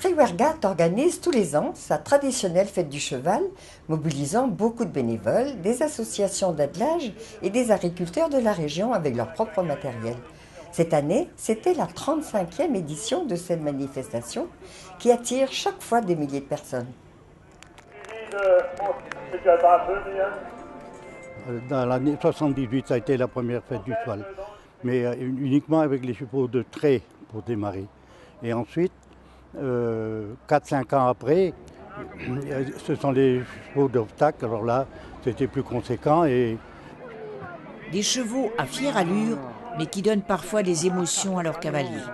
Triwergat organise tous les ans sa traditionnelle fête du cheval, mobilisant beaucoup de bénévoles, des associations d'attelage et des agriculteurs de la région avec leur propre matériel. Cette année, c'était la 35e édition de cette manifestation qui attire chaque fois des milliers de personnes. Dans l'année 78, ça a été la première fête du cheval, mais uniquement avec les chevaux de trait pour démarrer. Et ensuite, 4-5 ans après, ce sont les chevaux d'obstacle. Alors là, c'était plus conséquent. Des chevaux à fière allure, mais qui donnent parfois des émotions à leurs cavaliers.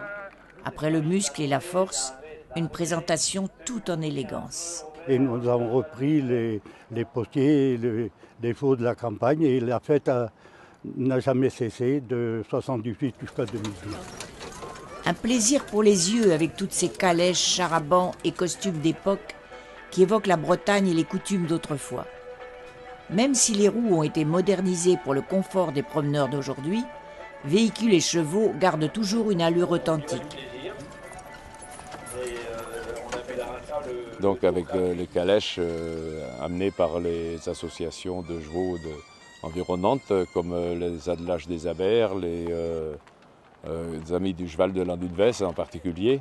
Après le muscle et la force, une présentation tout en élégance. Et nous avons repris les postiers, les chevaux de la campagne, et la fête n'a jamais cessé de 78 jusqu'à 2012. Un plaisir pour les yeux avec toutes ces calèches, char-à-bancs et costumes d'époque qui évoquent la Bretagne et les coutumes d'autrefois. Même si les roues ont été modernisées pour le confort des promeneurs d'aujourd'hui, véhicules et chevaux gardent toujours une allure authentique. Donc avec les calèches amenées par les associations de chevaux environnantes, comme les Attelages des Abers, les Amis du cheval de Landunves en particulier.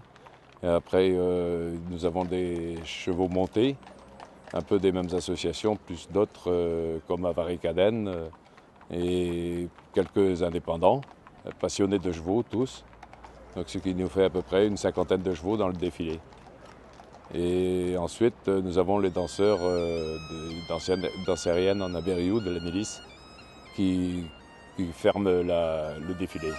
Et après, nous avons des chevaux montés, un peu des mêmes associations, plus d'autres comme Avaricaden et quelques indépendants, passionnés de chevaux tous. Donc, ce qui nous fait à peu près une 50aine de chevaux dans le défilé. Et ensuite, nous avons les danseurs dansériennes en Abériou de la milice qui ferment le défilé.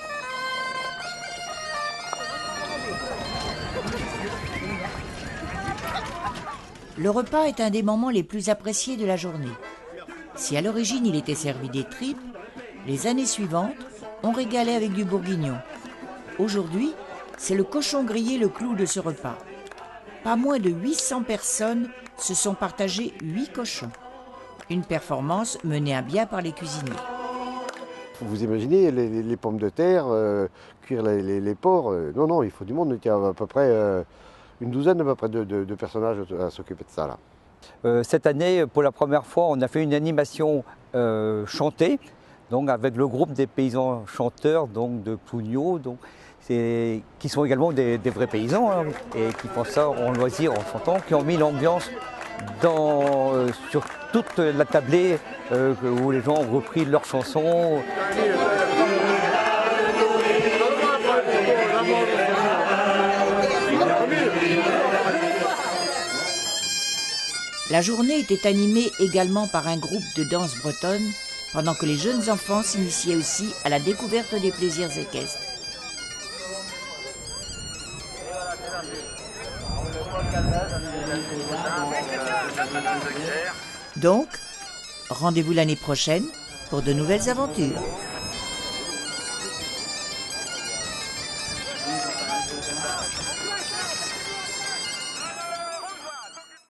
Le repas est un des moments les plus appréciés de la journée. Si à l'origine il était servi des tripes, les années suivantes, on régalait avec du bourguignon. Aujourd'hui, c'est le cochon grillé le clou de ce repas. Pas moins de 800 personnes se sont partagées 8 cochons. Une performance menée à bien par les cuisiniers. Vous imaginez les pommes de terre, cuire les porcs. Non, il faut du monde. Il y a à peu près une douzaine à peu près de personnages à s'occuper de ça là. Cette année, pour la première fois, on a fait une animation chantée, donc avec le groupe des paysans chanteurs donc de Plougneau, qui sont également des vrais paysans hein, et qui font ça en loisir, en chantant, qui ont mis l'ambiance sur toute la tablée où les gens ont repris leurs chansons. La journée était animée également par un groupe de danse bretonne, pendant que les jeunes enfants s'initiaient aussi à la découverte des plaisirs équestres. Donc, rendez-vous l'année prochaine pour de nouvelles aventures.